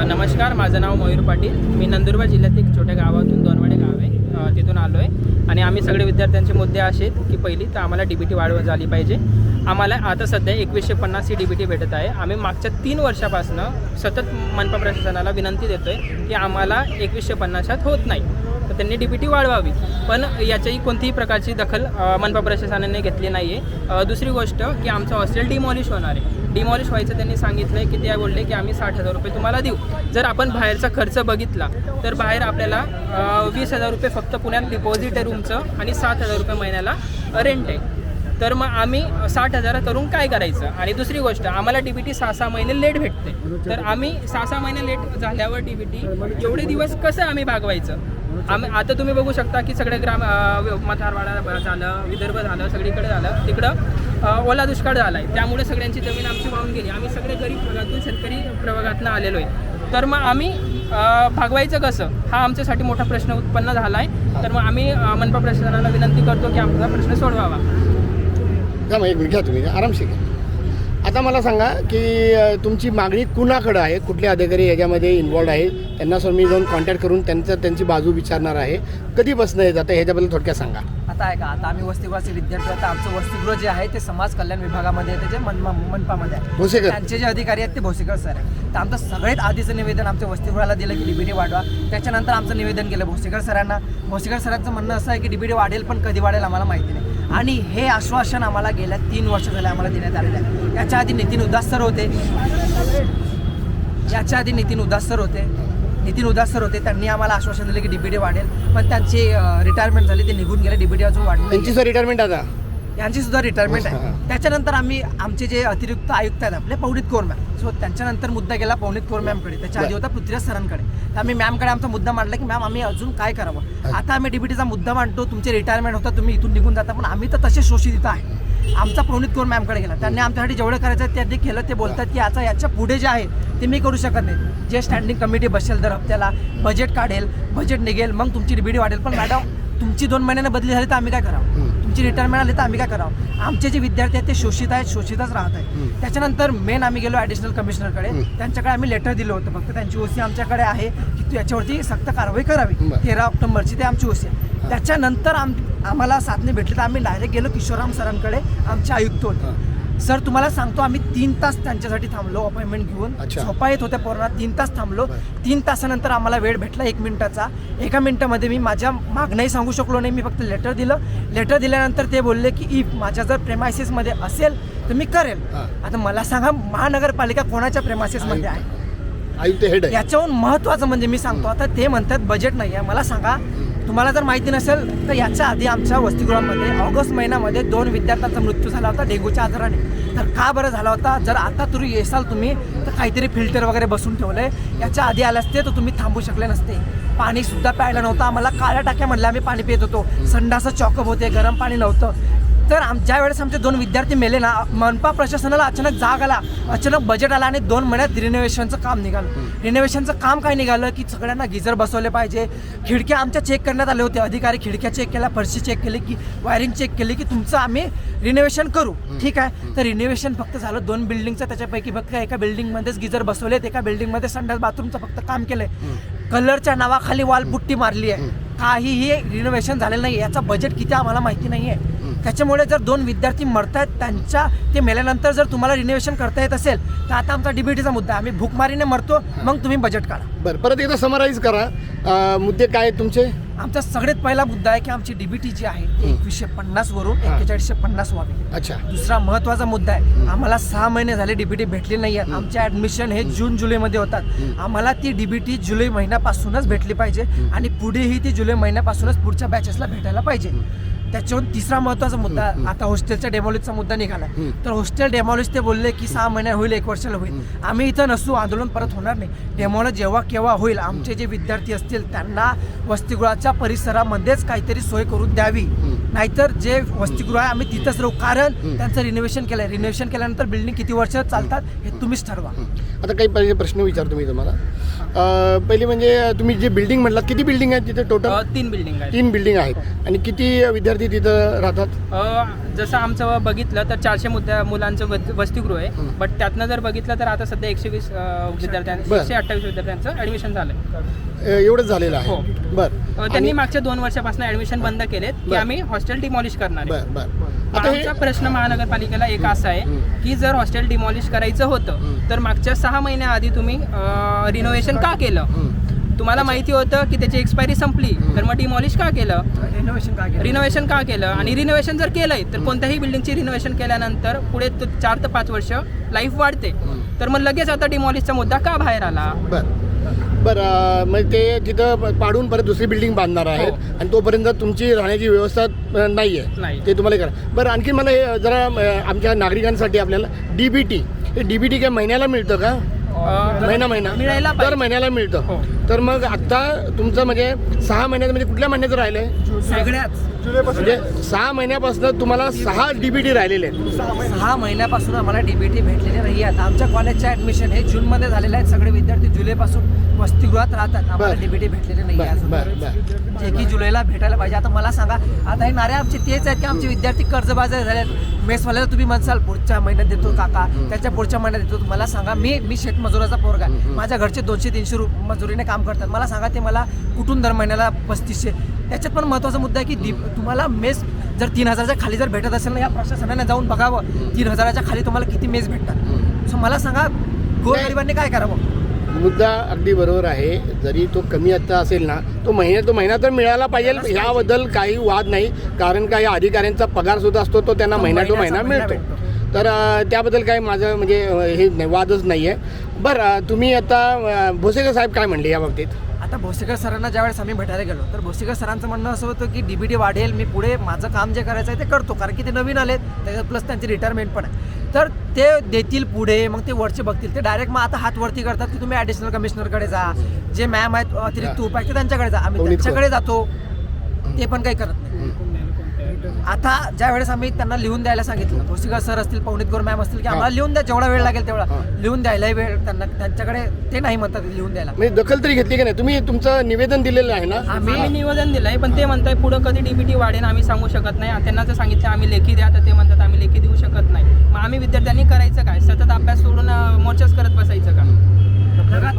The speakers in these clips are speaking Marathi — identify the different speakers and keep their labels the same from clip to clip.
Speaker 1: नमस्कार, माझं नाव मयूर पाटील. मी नंदुरबार जिल्ह्यातील एक छोट्या गावातून दोनवडे गाव आहे तिथून आलो आहे. आणि आम्ही सगळे विद्यार्थ्यांचे मुद्दे असे आहेत की पहिली तर आम्हाला DBT वाढ झाली पाहिजे. आम्हाला आता सध्या 2150 ही DBT भेटत आहे. आम्ही मागच्या 3 वर्षापासून सतत मनपा प्रशासनाला विनंती देतो आहे की आम्हाला 2150 होत नाही, तर त्यांनी DBT वाढवावी. पण याच्याही कोणतीही प्रकारची दखल मनपा प्रशासनाने घेतली नाही आहे. दुसरी गोष्ट की आमचं हॉस्टेल डिमॉलिश होणार आहे. डिमॉलिश व्हायचं त्यांनी सांगितलं आहे की ते बोलले की आम्ही 60,000 रुपये तुम्हाला देऊ. जर आपण बाहेरचा खर्च बघितला तर बाहेर आपल्याला 20,000 रुपये फक्त पुण्यात डिपॉझिट आहे रूमचं आणि 7,000 रुपये महिन्याला रेंट आहे. तर मग आम्ही 60,000 करून काय करायचं. आणि दुसरी गोष्ट, आम्हाला DBT 6 महिने लेट भेटते. तर आम्ही 6 महिने लेट झाल्यावर DBT एवढे दिवस कसं आम्ही भागवायचं. आता तुम्ही बघू शकता की सगळे मथारवाडा झालं, विदर्भ झालं, सगळीकडे झालं, तिकडं ओला दुष्काळ झाला आहे. त्यामुळे सगळ्यांची जमीन आमची वाहून गेली. आम्ही सगळे गरीब भागातून शेतकरी प्रभागातून आलेलो आहे. तर मग आम्ही भागवायचं कसं, हा आमच्यासाठी मोठा प्रश्न उत्पन्न झाला आहे. तर मग आम्ही मनपा प्रशासनाला विनंती करतो की आमचा प्रश्न सोडवावा.
Speaker 2: एक मिनिट घ्या, तुम्ही आरामशी घ्या. आता मला सांगा की तुमची मागणी कुणाकडं आहे, कुठले अधिकारी याच्यामध्ये इन्वॉल्ड आहे, त्यांना मी जाऊन कॉन्टॅक्ट करून त्यांची बाजू विचारणार आहे. कधीपासून येत जातं ह्याच्याबद्दल थोडक्यात सांगा.
Speaker 3: आता आहे का, आता आम्ही वसतिगृहाचे विद्यार्थी. आता आमचं वसतिगृह जे आहे ते समाज कल्याण विभागामध्ये आहे, त्याचे मनपामध्ये आहे.
Speaker 2: भोसेकर
Speaker 3: त्यांचे जे अधिकारी आहेत ते भोसेकर सर आहे. तर आमचं सगळ्यात आधीचं निवेदन आमच्या वसतिगृहाला दिलं की DBT वाढवा. त्याच्यानंतर आमचं निवेदन केलं भोसेकर सरांना. भोसेकर सरांचं म्हणणं असं आहे की DBT वाढेल, पण कधी वाढेल आम्हाला माहिती नाही. आणि हे आश्वासन आम्हाला गेल्या 3 वर्ष झाले आम्हाला देण्यात आलेलं आहे. याच्या आधी नितीन उदास सर होते. त्यांनी आम्हाला आश्वासन दिले की DBT वाढेल, पण त्यांची रिटायरमेंट झाली, ते निघून गेले. DBT अजून वाढली.
Speaker 2: त्यांची सुद्धा रिटायरमेंट आता
Speaker 3: यांची सुद्धा रिटायरमेंट आहे. त्याच्यानंतर आमचे जे अतिरिक्त आयुक्त आहेत आपले पवनीत कौर मॅम, सो त्यांच्यानंतर मुद्दा गेला पवनीत कौर मॅमकडे. त्याच्या आधी होता पृथ्वीराज सरांकडे. तर आम्ही मॅमकडे आमचा मुद्दा मांडला की मॅम आम्ही अजून काय करावं. आता आम्ही DBTचा मुद्दा मांडतो, तुमचे रिटायरमेंट होता, तुम्ही इथून निघून जाता, पण आम्ही तर तसे शोषित इथं आहे. आमचा पवनीत कौर मॅमकडे गेला. त्यांनी आमच्यासाठी जेवढं करायचं आहे त्यांनी केलं. ते बोलतात की आता याच्या पुढे जे आहे ते मी करू शकत नाही. जे स्टँडिंग कमिटी बसेल दर हप्त्याला, बजेट काढेल, बजेट निघेल, मग तुमची DBT वाढेल. पण मॅडम, तुमची 2 महिन्याने बदली झाली तर आम्ही काय करावं. तुमची रिटायरमेंट आली तर आम्ही काय करावं. आमचे जे विद्यार्थी आहेत ते शोषित आहेत, शोषितच राहत आहेत. त्याच्यानंतर मेन आम्ही गेलो ॲडिशनल कमिशनरकडे. त्यांच्याकडे आम्ही लेटर दिलं होतं. फक्त त्यांची OC आमच्याकडे आहे की याच्यावरती सक्त कारवाई करावी. 13 ऑक्टोबरची ते आमची OC आहे. त्याच्यानंतर आम्हाला साधने भेटले तर आम्ही डायरेक्ट गेलो किशोरराम सरांकडे. आमचे आयुक्त होते. सर तुम्हाला सांगतो, आम्ही 3 तास त्यांच्यासाठी थांबलो अपॉइंटमेंट घेऊन. झोपा येत होत्या पोरांना. 3 तास थांबलो. 3 तासानंतर आम्हाला वेळ भेटला 1 मिनिटाचा. 1 मिनिटामध्ये मी माझ्या मागणंही सांगू शकलो नाही. मी फक्त लेटर दिलं. लेटर दिल्यानंतर ते बोलले की इफ माझ्या जर प्रेमायसेसमध्ये असेल तर मी करेल. आता मला सांगा, महानगरपालिका कोणाच्या प्रेमायसेसमध्ये आहे.
Speaker 2: आयुक्त हेड आहे.
Speaker 3: याच्याहून महत्त्वाचं म्हणजे मी सांगतो, आता ते म्हणतात बजेट नाही आहे. मला सांगा, तुम्हाला जर माहिती नसेल तर याच्या आधी आमच्या वसतिगृहामध्ये ऑगस्ट महिन्यामध्ये 2 विद्यार्थ्यांचा मृत्यू झाला होता डेंग्यूच्या आजाराने. तर का बरं झाला होता. जर आता तुम्ही येसाल तुम्ही तर काहीतरी फिल्टर वगैरे बसून ठेवलं आहे. याच्या आधी आले असते तर तुम्ही थांबू शकले नसते. पाणीसुद्धा प्यायला नव्हतं आम्हाला. काळ्या टाक्यामधलं आम्ही पाणी पित होतो. संडासं चॉकअप होते, गरम पाणी नव्हतं. तर ज्या वेळेस आमचे 2 विद्यार्थी मेले ना, मनपा प्रशासनाला अचानक जाग आला, अचानक बजेट आला आणि 2 महिन्यात रिनोव्हेशनचं काम निघालं. रिनोव्हेशनचं काम काय निघालं की सगळ्यांना गिझर बसवले पाहिजे. खिडक्या आमच्या चेक करण्यात आले होते. अधिकारी खिडक्या चेक केल्या, फरशी चेक केली, की वायरिंग चेक केली की तुमचं आम्ही रिनोव्हेशन करू. ठीक आहे. तर रिनोव्हेशन फक्त झालं 2 बिल्डिंगचं. त्याच्यापैकी फक्त एका बिल्डिंगमध्येच गिझर बसवलेत, एका बिल्डिंगमध्ये संडास बाथरूमचं फक्त काम केलंय. कलरच्या नावाखाली वॉल पुट्टी मारली आहे. काहीही रिनोव्हेशन झालेलं नाही. याचा बजेट किती आम्हाला माहिती नाही आहे. त्याच्यामुळे जर 2 विद्यार्थी मरतायत, त्यांच्या ते मेल्यानंतर जर तुम्हाला रिनोव्हेशन करता येत असेल तर आता आमचा DBTचा मुद्दा आहे. आम्ही भूकमारीने मरतो, मग तुम्ही बजेट काढा.
Speaker 2: बरं, परत एकदा समराईज करा. मुद्दे काय आहेत तुमचे.
Speaker 3: आमचा सगळ्यात पहिला मुद्दा आहे की आमची DBT जी आहे 2150 वरून 4150 व्हावी.
Speaker 2: अच्छा.
Speaker 3: दुसरा महत्त्वाचा मुद्दा आहे, आम्हाला 6 महिने झाले DBT भेटली नाही आहे. आमचे ॲडमिशन हे जून जुलैमध्ये होतात. आम्हाला ती DBT जुलै महिन्यापासूनच भेटली पाहिजे आणि पुढेही ती जुलै महिन्यापासूनच पुढच्या बॅचेसला भेटायला पाहिजे. त्याच्यावर तिसरा महत्त्वाचा मुद्दा, आता हॉस्टेलच्या डेमॉलिशचा मुद्दा निघाला. तर हॉस्टेल डेमॉलिश ते बोलले की 6 महिन्यात होईल, 1 वर्षाला होईल. आम्ही इथं नसू, आंदोलन परत होणार नाही. डेमॉलिश जेव्हा केव्हा होईल, आमचे जे विद्यार्थी असतील त्यांना वसतिगृहाच्या परिसरामध्येच काहीतरी सोय करून द्यावी. नाहीतर जे वसतिगृह आहे आम्ही तिथंच राहू, कारण त्यांचं रिनोव्हेशन केलंय. रिनोव्हेशन केल्यानंतर बिल्डिंग किती वर्ष चालतात हे तुम्हीच ठरवा.
Speaker 2: आता काही पहिले प्रश्न विचारतो मी तुम्हाला. पहिली म्हणजे तुम्ही जे बिल्डिंग म्हटलात, किती बिल्डिंग आहेत तिथे टोटल?
Speaker 1: 3 बिल्डिंग आहे.
Speaker 2: 3 बिल्डिंग आहेत. आणि किती विद्यार्थी तिथं राहतात?
Speaker 1: जसं आमचं बघितलं तर 400 मुलांचं वसतिगृह आहे. बट त्यातनं जर बघितलं तर आता सध्या 120 विद्यार्थ्यांचं,
Speaker 2: बरं.
Speaker 1: 128 विद्यार्थ्यांचं ॲडमिशन झालं.
Speaker 2: एवढंच झालेलं आहे.
Speaker 1: हो.
Speaker 2: बरं.
Speaker 1: त्यांनी मागच्या 2 वर्षापासून ॲडमिशन बंद केलेत की
Speaker 2: बरं.
Speaker 1: आम्ही हॉस्टेल डिमॉलिश करणार आहे.
Speaker 2: बरं बरं. आता
Speaker 1: आमचा प्रश्न महानगरपालिकेला एक असा आहे की जर हॉस्टेल डिमॉलिश करायचं होतं तर मागच्या 6 महिन्याआधी तुम्ही रिनोव्हेशन का केलं? तुम्हाला माहिती होतं की त्याची एक्सपायरी संपली तर मग डिमॉलिश का केलं? रिनोव्हेशन का केलं? आणि रिनोव्हेशन जर केलंय तर कोणत्याही बिल्डिंगची रिनोव्हेशन केल्यानंतर पुढे 4 ते 5 वर्ष लाईफ वाढते. तर मग लगेच आता डिमॉलिशचा मुद्दा का बाहेर आला?
Speaker 2: बरं मग ते तिथं पाडून परत दुसरी बिल्डिंग बांधणार आहेत आणि तोपर्यंत तुमची राहण्याची व्यवस्था नाही आहे, ते तुम्हाला करा. बरं, आणखी मला हे जरा आमच्या नागरिकांसाठी आपल्याला DBT, हे DBT काय महिन्याला मिळतं का? महिना
Speaker 1: मिळायला
Speaker 2: दर महिन्याला मिळतं.
Speaker 1: हो.
Speaker 2: तर मग आता तुमचं म्हणजे 6 महिन्यात म्हणजे कुठल्या महिन्याचं राहिलं आहे?
Speaker 3: सगळ्याच
Speaker 2: म्हणजे 6 महिन्यापासून तुम्हाला 6 DBT राहिलेले आहेत.
Speaker 3: 6 महिन्यापासून आम्हाला DBT भेटलेले नाही. आता आमच्या कॉलेजचे ॲडमिशन हे जूनमध्ये झालेले आहेत. सगळे विद्यार्थी जुलैपासून वसतिगृहात राहतात. आम्हाला DBT भेटलेले नाही अजून. जे की जुलैला भेटायला पाहिजे. आता मला सांगा, आता हे नारे आमचे तेच आहेत की आमचे विद्यार्थी कर्जबाजारी झालेत. मेसवाल्याला तुम्ही म्हणसाल पुढच्या महिन्यात देतो काका, त्याच्या पुढच्या महिन्यात देतो. मला सांगा, मी शेतमजुराचा पोरगा आहे. माझ्या घरचे 200-300 मजुरीने काम करतात. मला सांगा ते मला कुठून दर महिन्याला 3500. त्याच्यात पण महत्त्वाचा मुद्दा आहे की तुम्हाला मेस जर 3000च्या खाली जर भेटत असेल ना, या प्रशासनाने जाऊन बघावं 3000च्या खाली तुम्हाला किती मेस भेटतात. सो मला सांगा गोरगरिबांनी काय करावं?
Speaker 2: मुद्दा अगदी बरोबर आहे. जरी तो कमी आता असेल ना, तो महिना तर मिळायला पाहिजे, याबद्दल काही वाद नाही. कारण काही अधिकाऱ्यांचा पगार सुद्धा असतो, तो त्यांना महिना टू महिना मिळतो. तर त्याबद्दल काही माझं म्हणजे हे नाही, वादच नाही आहे. बरं, तुम्ही आता भोसेकर साहेब काय म्हणले या बाबतीत?
Speaker 3: आता भोसेकर सरांना ज्यावेळेस आम्ही भेटायला गेलो तर भोसेकर सरांचं म्हणणं असं होतं की DBT वाढेल, मी पुढे माझं काम जे करायचं आहे ते करतो, कारण की ते नवीन आलेत, त्याच्यात प्लस त्यांची रिटायरमेंट पण आहे. तर ते देतील पुढे, मग ते वरचे बघतील. ते डायरेक्ट मग आता हात वरती करतात की तुम्ही ॲडिशनल कमिशनरकडे जा, जे मॅम आहेत अतिरिक्त उपायुक्त त्यांच्याकडे जा. आम्ही त्यांच्याकडे जातो, ते पण काही करत नाही. आता ज्या वेळेस आम्ही त्यांना लिहून द्यायला सांगितलं, भोसेकर सर असतील, पवनीत कौर मॅम असतील, की आम्हाला लिहून द्या, जेवढा वेळ लागेल तेवढा लिहून द्यायलाही वेळ त्यांच्याकडे ते नाही म्हणतात लिहून द्यायला.
Speaker 2: म्हणजे दखल तरी घेतली की नाही? तुम्ही तुमचं निवेदन दिलेलं आहे ना?
Speaker 1: आम्ही निवेदन दिलंय, पण ते म्हणताय पुढं कधी DBT वाढेल आम्ही सांगू शकत नाही. त्यांना जर सांगितलं आम्ही लेखी द्या तर ते म्हणतात आम्ही लेखी देऊ शकत नाही. मग आम्ही विद्यार्थ्यांनी करायचं काय? सतत अभ्यास सोडून मोर्चाच करत बसायचं का?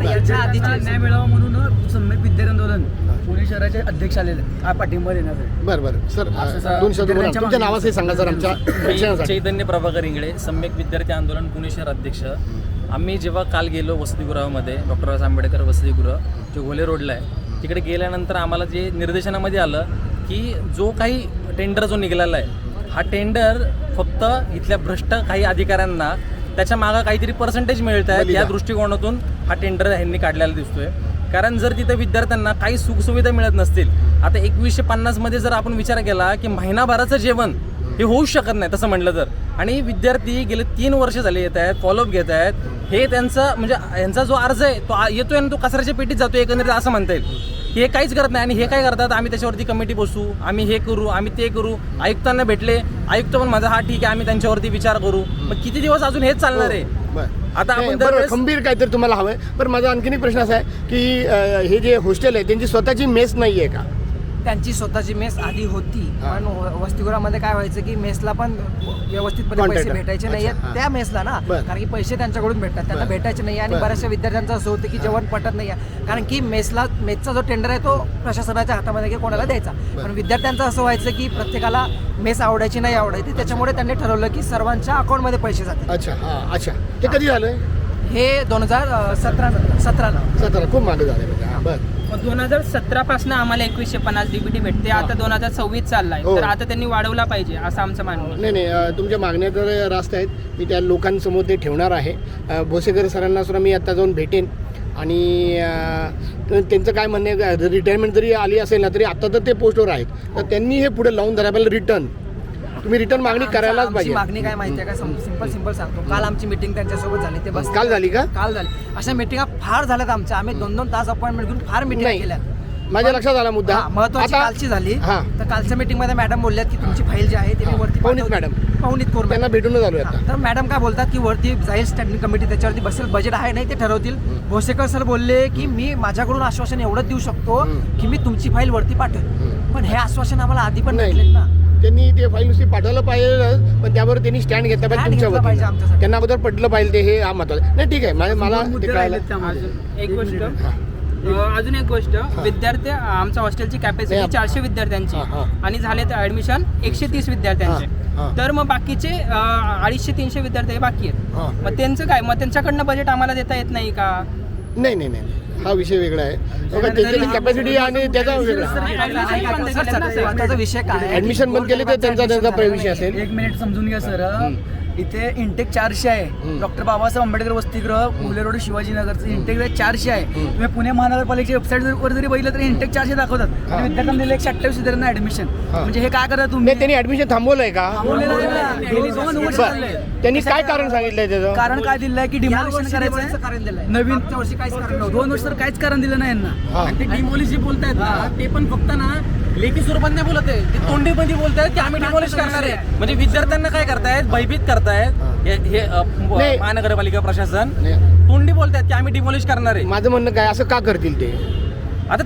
Speaker 3: याच्या आधीची
Speaker 4: न्याय मिळावा म्हणून सम्यक विद्यार्थी आंदोलन पुणे शहराचे अध्यक्ष आलेले हा पाठिंबा देण्यासाठी.
Speaker 2: बरं सर, 2 शब्द बोला. तुमच्या नावाचे सांगा सर आमच्या प्रेक्षकांसाठी.
Speaker 5: चैतन्य प्रभाकर इंगळे, सम्यक विद्यार्थी आंदोलन पुणे शहर अध्यक्ष. आम्ही जेव्हा काल गेलो वसतिगृहामध्ये, डॉ. आंबेडकर वसतिगृह जे घोले रोडला आहे, तिकडे गेल्यानंतर आम्हाला जे निर्देशनामध्ये आलं की जो काही टेंडर जो निघालेला आहे, हा टेंडर फक्त इथल्या भ्रष्ट काही अधिकाऱ्यांना त्याच्या मागं काहीतरी पर्सेंटेज मिळत आहे, या दृष्टिकोनातून हा टेंडर ह्यांनी काढलेला दिसतोय. कारण जर तिथं विद्यार्थ्यांना काही सुखसुविधा मिळत नसतील, आता 2150मध्ये जर आपण विचार केला की महिनाभराचं जेवण हे होऊच शकत नाही तसं म्हटलं तर, आणि विद्यार्थी गेले 3 वर्ष झाले येत आहेत, फॉलोअप घेत आहेत, हे त्यांचं म्हणजे यांचा जो अर्ज आहे तो येतोय आणि तो कचऱ्याच्या पेटीत जातो एकंदरीत असं म्हणता येईल. हे काहीच करत नाही. आणि हे काय करतात, आम्ही त्याच्यावरती कमिटी बसू, आम्ही हे करू, आम्ही ते करू. आयुक्तांना भेटले, आयुक्त पण माझा हा ठीक आहे, आम्ही त्यांच्यावरती विचार करू. मग किती दिवस अजून हेच चालणार आहे? आता आपण दरवेळेस
Speaker 2: खंबीर काहीतरी तुम्हाला हवंय. पण माझा आणखीन एक प्रश्न असा आहे की हे जे हॉस्टेल आहे त्यांची स्वतःची मेस नाही आहे का?
Speaker 3: त्यांची स्वतःची मेस आधी होती, पण वसतिगृहामध्ये काय व्हायचं की मेसला पण व्यवस्थितपणे पैसे भेटायचे नाही आहेत त्या मेसला ना, कारण की पैसे त्यांच्याकडून भेटतात, त्यांना भेटायचे नाही. आणि बऱ्याचशा विद्यार्थ्यांचं असं होतं की जेवण पटत नाही आहे, कारण की मेसचा जो टेंडर आहे तो प्रशासनाच्या हातामध्ये की कोणाला द्यायचा. पण विद्यार्थ्यांचं असं व्हायचं की प्रत्येकाला मेस आवडायची नाही आवडायची, त्याच्यामुळे त्यांनी ठरवलं की सर्वांच्या अकाउंटमध्ये पैसे जातील.
Speaker 2: अच्छा. ते कधी झालं?
Speaker 3: हे 2017
Speaker 2: खूप मागे झालं. बरं.
Speaker 1: 2017 पासून आम्हाला 2150 DBT भेटते. आता 2026 चाललाय, तर आता त्यांनी वाढवला पाहिजे असं आमचं मानणं.
Speaker 2: नाही, तुमच्या मागण्या तर रास्त आहेत. मी त्या लोकांसमोर ते ठेवणार आहे. भोसेकर सरांना सुद्धा मी आता जाऊन भेटेन आणि त्यांचं काय म्हणणं आहे, रिटायरमेंट जरी आली असेल ना तरी आता तर ते पोस्टवर आहेत, तर त्यांनी हे पुढे लावून धरायला पाहिजे. रिटर्न तुम्ही रिटर्न मागणी करायलाच पाहिजे.
Speaker 3: मागणी काय माहिती आहे का? सिंपल सांगतो. काल आमची मीटिंग त्यांच्यासोबत झाली. ते बस
Speaker 2: काल झाली का?
Speaker 3: काल झाली. अशा मीटिंगा फार झाल्यात आमच्या. आम्ही 2-2 तास अपॉइंटमेंट घेऊन फार मीटिंग केल्या.
Speaker 2: माझ्या लक्षात आला मुद्दा.
Speaker 3: हा, महत्वाची कालची झाली.
Speaker 2: हां,
Speaker 3: तर कालच्या मीटिंगमध्ये मॅडम बोलल्यात की तुमची फाईल जी आहे ती मी वरती
Speaker 2: पवनीत
Speaker 3: पाठवते.
Speaker 2: मॅडम.
Speaker 3: पवनीत कोर
Speaker 2: त्यांना भेटूनच आलो आता.
Speaker 3: तर मॅडम काय बोलतात की वरती जाईल स्टँडिंग कमिटी, त्याच्यावरती बसेल, बजेट आहे नाही ते ठरवतील. भोसेकर सर बोलले की मी माझ्याकडून आश्वासन एवढंच देऊ शकतो की मी तुमची फाईल वरती पाठवेल. पण हे आश्वासन आम्हाला आधी पण
Speaker 2: नाही.
Speaker 3: भेटलेत ना.
Speaker 2: त्यांनी ते फाईल नुसती पाठवलं पाहिजे, पण त्यावर त्यांनी स्टँड घेतला पाहिजे
Speaker 3: Stand
Speaker 2: तुमच्या
Speaker 3: घेतला पाहिजे
Speaker 2: वतीनं.
Speaker 3: आमच्यासाठी.
Speaker 2: त्यांना अगोदर पटलं पाहिजे ते, हे हा महत्वाचं. नाही ठीक आहे, मला ते
Speaker 4: मुद्दे
Speaker 2: कळालं.
Speaker 4: राहिलेत त्यामध्ये.
Speaker 1: एक गोष्ट अजून एक गोष्ट, विद्यार्थी आमच्या हॉस्टेलची कॅपॅसिटी
Speaker 2: नाही,
Speaker 1: 400 विद्यार्थ्यांची
Speaker 2: हां.
Speaker 1: आणि झाले तर ऍडमिशन 130 विद्यार्थ्यांचे.
Speaker 2: हां.
Speaker 1: तर मग बाकीचे 250-300 विद्यार्थी हे बाकी आहेत.
Speaker 2: हां.
Speaker 1: मग त्यांचं काय, मग त्यांच्याकडनं बजेट आम्हाला देता येत नाही का?
Speaker 2: नाही, हा विषय वेगळा आहे. बघा, त्याची कॅपॅसिटी आणि त्याचा वेगळा.
Speaker 3: महत्वाचा विषय काय आहे?
Speaker 2: ऍडमिशन बंद केले तर त्यांचा विषय असेल.
Speaker 4: एक मिनिट समजून घ्या सर. इथे इंटेक 400 आहे. डॉक्टर बाबासाहेब आंबेडकर वसतिगृह मुले रोड शिवाजीनगरचं इंटेक 400 आहे. तुम्ही पुणे महानगरपालिकेच्या वेबसाईटवर जरी बघितलं तरी इंटेक 400 दाखवतात. आणि विद्यार्थ्यांना दिले 128 विद्यार्थ्यांना ऍडमिशन. म्हणजे हे काय करता तुम्ही?
Speaker 2: नाही, त्यांनी ऍडमिशन थांबवलंय का?
Speaker 4: दोन वर्ष झाले.
Speaker 2: त्यांनी काय कारण सांगितलंय त्याचं?
Speaker 4: कारण काय दिलंय की डिमॉलिशन करायचं
Speaker 3: कारण दिलंय.
Speaker 4: नवीन
Speaker 3: मागच्या वर्षी काहीच कारण नव्हतं.
Speaker 4: 2 वर्ष तर काहीच कारण दिलं नाही यांना.
Speaker 2: हा.
Speaker 5: ते डिमॉलिश जे बोलतायत ना, ते पण फक्त ना लेखी स्वरूपात नाही बोलत आहे, ते तोंडीमध्ये बोलतायत की आम्ही डिमॉलिश करणार आहे. म्हणजे विद्यार्थ्यांना काय करतायत, भयभीत करतायत. हे
Speaker 2: नाही.
Speaker 5: महानगरपालिका प्रशासन
Speaker 2: नाही.
Speaker 5: तोंडी बोलतायत की आम्ही डिमॉलिश करणार आहे.
Speaker 2: माझं म्हणणं काय, असं का करतील ते?
Speaker 5: आता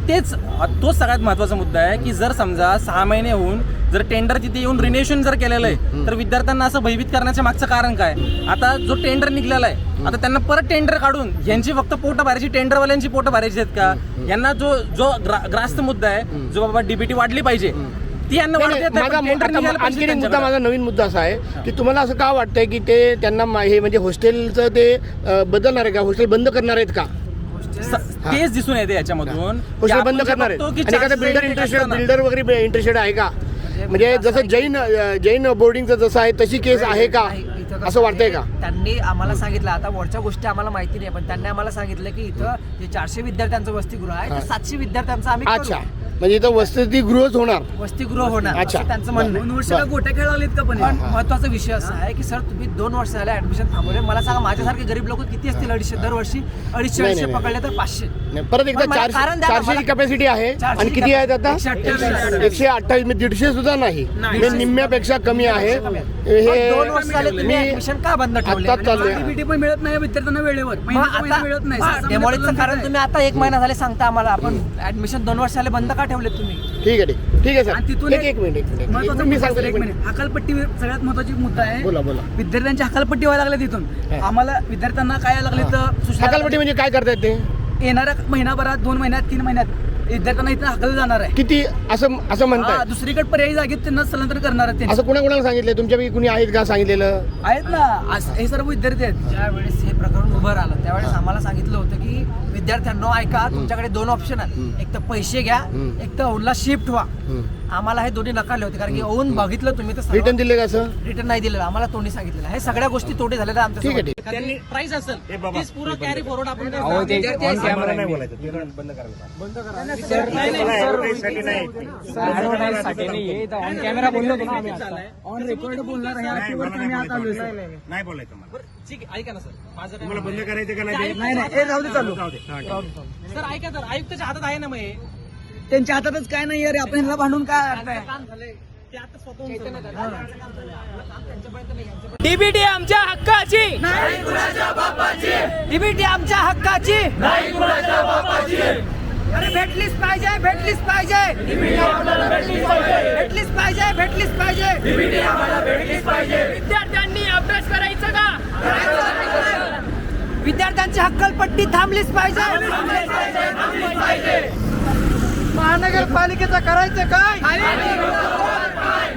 Speaker 5: तोच सगळ्यात महत्त्वाचा मुद्दा आहे की जर समजा 6 महिने होऊन जर टेंडर तिथे येऊन रिन्युएशन जर केलेलं आहे, तर विद्यार्थ्यांना असं भयभीत करण्याच्या मागचं कारण काय? आता जो टेंडर निघलेला आहे, आता त्यांना परत टेंडर काढून यांची फक्त पोटं भरायची, टेंडरवाल्यांची पोटं भरायची आहेत का? यांना जो ग्रास्त मुद्दा आहे, जो बाबा डीबीटी वाढली पाहिजे, ती यांना
Speaker 2: नाही,
Speaker 5: वाढते.
Speaker 2: नाही, माझा आणखी एक मुद्दा, माझा नवीन मुद्दा असा आहे की तुम्हाला असं का वाटतंय की ते त्यांना हे म्हणजे हॉस्टेलचं ते बदलणार आहे का? हॉस्टेल बंद करणार आहेत का?
Speaker 5: तेच दिसून येते याच्यामधून.
Speaker 2: हॉस्टेल बंद करणार आहेत. आणि एखादा बिल्डर वगैरे इंटरेस्टेड आहे का? म्हणजे जसं जैन बोर्डिंगचं जसं आहे तशी केस आहे का, असं वाटतंय का?
Speaker 3: त्यांनी आम्हाला सांगितलं, आता वरच्या गोष्टी आम्हाला माहिती नाही, पण त्यांनी आम्हाला सांगितलं की इथं जे 400 विद्यार्थ्यांचं वसतिगृह आहे, तर 700 विद्यार्थ्यांचं आम्ही करू.
Speaker 2: अच्छा, म्हणजे इथं वसतिगृहच होणार.
Speaker 3: वसतिगृह होणार
Speaker 2: अच्छा.
Speaker 3: असं त्यांचं म्हणणं आहे.
Speaker 4: 2 वर्ष का गोट्या खेळावलेत का पण?
Speaker 3: पण महत्वाचा विषय असा आहे की सर तुम्ही 2 वर्ष झाले ऍडमिशन थांबवले. मला सांगा माझ्यासारखे गरीब लोक किती असतील? 250 दरवर्षी 250
Speaker 2: नाही.
Speaker 3: पकडले तर 500.
Speaker 2: नाही, परत एकदा
Speaker 3: पण मला कारण द्या ना,
Speaker 2: 400ची
Speaker 3: मला-
Speaker 2: कॅपॅसिटी आहे.
Speaker 3: 400
Speaker 2: आणि किती आहेत आता?
Speaker 3: 128.
Speaker 2: 128 सुद्धा नाही, म्हणजे निम्म्यापेक्षा कमी आहे.
Speaker 3: पण
Speaker 2: हे
Speaker 3: 2 वर्ष झाले तुम्ही
Speaker 2: मी
Speaker 3: ऍडमिशन का बंद ठेवले?
Speaker 2: आत्ताच चाललंय.
Speaker 4: डीबीटी पण मिळत नाही विद्यार्थ्यांना वेळेवर.
Speaker 3: मग
Speaker 4: महिना
Speaker 3: आता
Speaker 4: मिळत नाही. 6
Speaker 3: डेमॉलिशचं कारण तुम्ही आता 1 महिना झाले सांगता आम्हाला. आपण ऍडमिशन 2 वर्ष झाले बंद का ठेवले तुम्ही?
Speaker 2: ठीक आहे ठीक आहे
Speaker 4: आणि
Speaker 2: सर.
Speaker 4: तिथून
Speaker 2: एक मिनिट
Speaker 4: महत्वाचा
Speaker 2: मी
Speaker 4: मुद्दा
Speaker 2: सांगतो
Speaker 4: सर, एक मिनिट. हकालपट्टी सगळ्यात महत्वाची मुद्दा आहे.
Speaker 2: बोला.
Speaker 4: विद्यार्थ्यांची हकालपट्टी व्हायला लागली तिथून.
Speaker 2: हा.
Speaker 4: आम्हाला विद्यार्थ्यांना काय लागले तर सूचना
Speaker 2: हकालपट्टी म्हणजे काय करतायत ते?
Speaker 4: येणाऱ्या महिनाभरात 2 महिन्यात 3 महिन्यात विद्यार्थ्यांना इथं हकल जाणार आहे.
Speaker 2: किती असं म्हणताय?
Speaker 4: हा, दुसरीकडे पर्यायी जागेत त्यांना स्थलांतर करणार आहेत.
Speaker 2: असं कोणाला सांगितलंय? तुमच्यापैकी कुणी आहेत का सांगितलेलं?
Speaker 4: आहेत ना, हे सर्व विद्यार्थी आहेत.
Speaker 3: ज्या वेळेस हे प्रकरण उभं राहिलं त्यावेळेस आम्हाला सांगितलं होतं की विद्यार्थ्यांनो ऐका, तुमच्याकडे 2 ऑप्शन आहेत. एक तर पैसे घ्या, एक तर औनला शिफ्ट व्हा. आम्हाला हे दोन्ही नकारले होते, कारण की औन बघितलं तुम्ही तर
Speaker 2: रिटर्न दिले का असं?
Speaker 3: रिटर्न नाही दिलेलं, आम्हाला तोंडी सांगितलेलं. हे सगळ्या गोष्टी तोटे झालेल्या आमच्या
Speaker 2: ठीक आहे
Speaker 3: सोबत.
Speaker 2: ठीक
Speaker 5: त्यांनी प्राइस असेल तीच पूर्ण कॅरी फॉरवर्ड आपण
Speaker 4: ऑन रेकॉर्ड बोलणार आहे. आम्ही आता आलोय सर.
Speaker 6: नाही बोलायचं मला.
Speaker 5: ठीक आहे, ऐका ना सर, माझं काय
Speaker 6: तुम्हाला बंद करायचं का नाही?
Speaker 4: नाही हे राहू दे चालू.
Speaker 5: सर ऐका तर, आयुक्ताच्या हातात आहे ना मग हे.
Speaker 4: त्यांच्या हातातच काय नाही अरे, आपण ह्याला भांडून काय अर्थ आहे?
Speaker 5: काम झालंय ते आता स्वतःहून
Speaker 1: डीबीटी आमच्या हक्काची,
Speaker 3: डीबीटी आमच्या हक्काची. अरे भेटलीच पाहिजे. भेटलीच पाहिजे.
Speaker 1: विद्यार्थ्यांनी अभ्यास करायचं का?
Speaker 3: विद्यार्थ्यांची हक्कलपट्टी थांबलीच पाहिजे. महानगरपालिकेचं करायचं काय?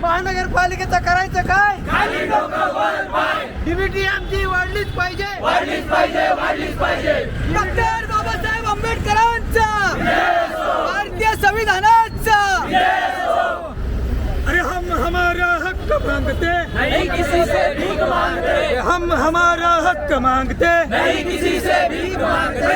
Speaker 3: महानगरपालिकेचं करायचं काय? डीबीटी आमची वाढलीच पाहिजे. डॉक्टर बाबासाहेब आंबेडकरांचा, भारतीय संविधानाचा.
Speaker 4: अरे हम हमारा हक मांगते,
Speaker 1: नहीं किसी से भीख मांगते,
Speaker 4: हम हमारा हक मांगते.
Speaker 1: नहीं किसी से भीख मांगते.